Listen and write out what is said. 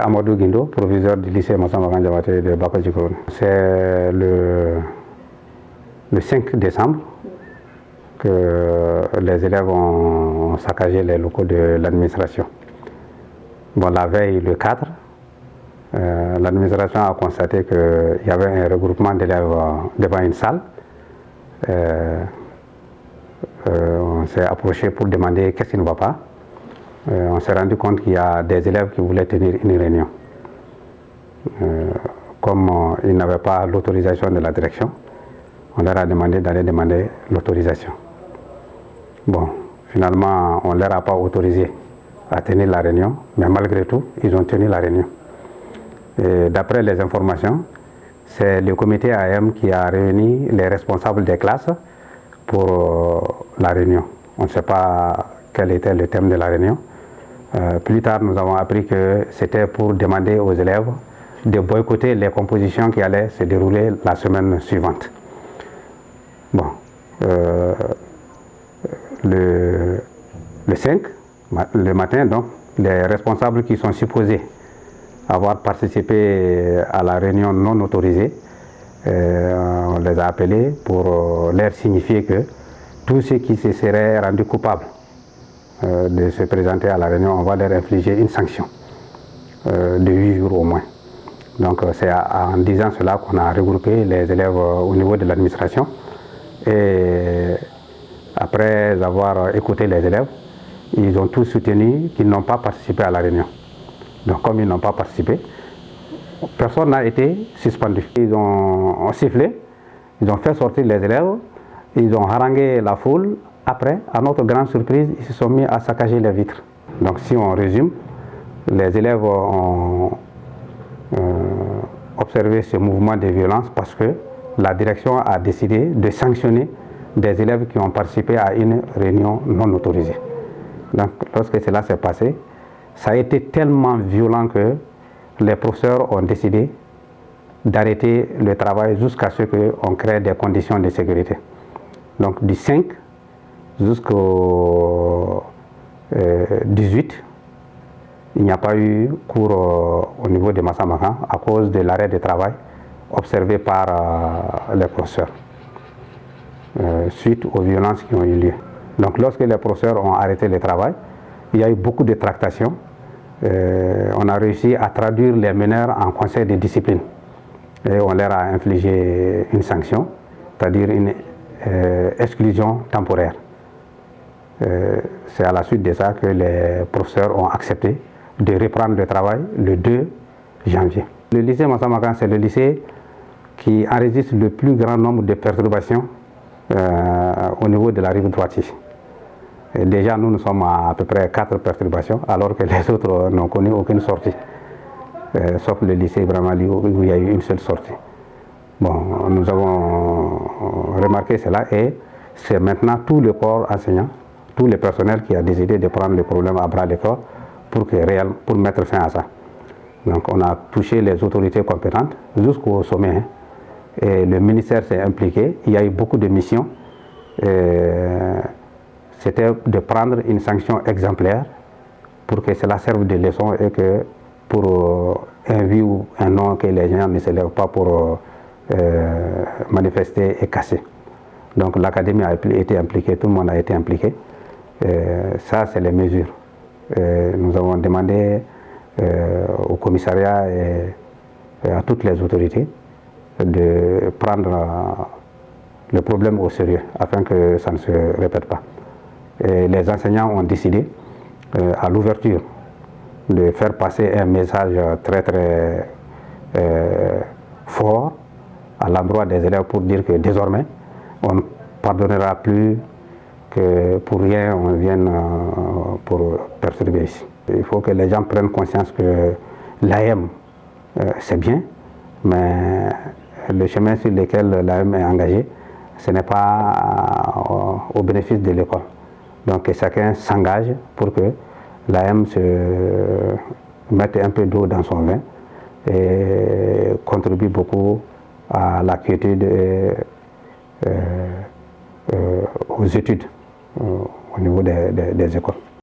Amadou Guindo, proviseur du lycée Massamba Diabaté de Bako-Djikoroune. C'est le 5 décembre que les élèves ont saccagé les locaux de l'administration. Bon, la veille, le 4, l'administration a constaté qu'il y avait un regroupement d'élèves devant une salle. On s'est approché pour demander qu'est-ce qui ne va pas. On s'est rendu compte qu'il y a des élèves qui voulaient tenir une réunion. Comme ils n'avaient pas l'autorisation de la direction, on leur a demandé d'aller demander l'autorisation. Bon, finalement, on ne leur a pas autorisé à tenir la réunion, mais malgré tout, ils ont tenu la réunion. D'après les informations, c'est le comité AM qui a réuni les responsables des classes pour la réunion. On ne sait pas quel était le thème de la réunion. Plus tard, nous avons appris que c'était pour demander aux élèves de boycotter les compositions qui allaient se dérouler la semaine suivante. Bon, le 5, le matin, donc, les responsables qui sont supposés avoir participé à la réunion non autorisée, on les a appelés pour leur signifier que tous ceux qui se seraient rendus coupables de se présenter à la réunion, on va leur infliger une sanction de 8 jours au moins. Donc c'est en disant cela qu'on a regroupé les élèves au niveau de l'administration. Et après avoir écouté les élèves, ils ont tous soutenu qu'ils n'ont pas participé à la réunion. Donc comme ils n'ont pas participé, personne n'a été suspendu. Ils ont sifflé, ils ont fait sortir les élèves, ils ont harangué la foule. Après, à notre grande surprise, ils se sont mis à saccager les vitres. Donc si on résume, les élèves ont observé ce mouvement de violence parce que la direction a décidé de sanctionner des élèves qui ont participé à une réunion non autorisée. Donc lorsque cela s'est passé, ça a été tellement violent que les professeurs ont décidé d'arrêter le travail jusqu'à ce qu'on crée des conditions de sécurité. Donc du 5 jusqu'au 18, il n'y a pas eu cours au niveau de Massamba à cause de l'arrêt de travail observé par les professeurs suite aux violences qui ont eu lieu. Donc lorsque les professeurs ont arrêté le travail, il y a eu beaucoup de tractations. On a réussi à traduire les meneurs en conseil de discipline et on leur a infligé une sanction, c'est-à-dire une exclusion temporaire. C'est à la suite de ça que les professeurs ont accepté de reprendre le travail le 2 janvier. Le lycée Massamba, c'est le lycée qui enregistre le plus grand nombre de perturbations au niveau de la rive droite ici. Et déjà, nous sommes à peu près 4 perturbations, alors que les autres n'ont connu aucune sortie, sauf le lycée vraiment où il y a eu une seule sortie. Bon, nous avons remarqué cela et c'est maintenant tout le corps enseignant, tout le personnel qui a décidé de prendre le problème à bras le corps pour mettre fin à ça. Donc on a touché les autorités compétentes jusqu'au sommet. Hein. Et le ministère s'est impliqué, il y a eu beaucoup de missions. C'était de prendre une sanction exemplaire pour que cela serve de leçon et que pour un oui ou un non, que les gens ne se lèvent pas pour manifester et casser. Donc l'académie a été impliquée, tout le monde a été impliqué. Ça, c'est les mesures. Nous avons demandé au commissariat et à toutes les autorités de prendre le problème au sérieux afin que ça ne se répète pas. Et les enseignants ont décidé à l'ouverture de faire passer un message très très fort à l'endroit des élèves pour dire que désormais on ne pardonnera plus que pour rien on vienne pour perturber ici. Il faut que les gens prennent conscience que l'AM c'est bien, mais le chemin sur lequel l'AM est engagé, ce n'est pas au bénéfice de l'école. Donc que chacun s'engage pour que l'AM se mette un peu d'eau dans son vin et contribue beaucoup à la quiétude et aux études au niveau des écoles.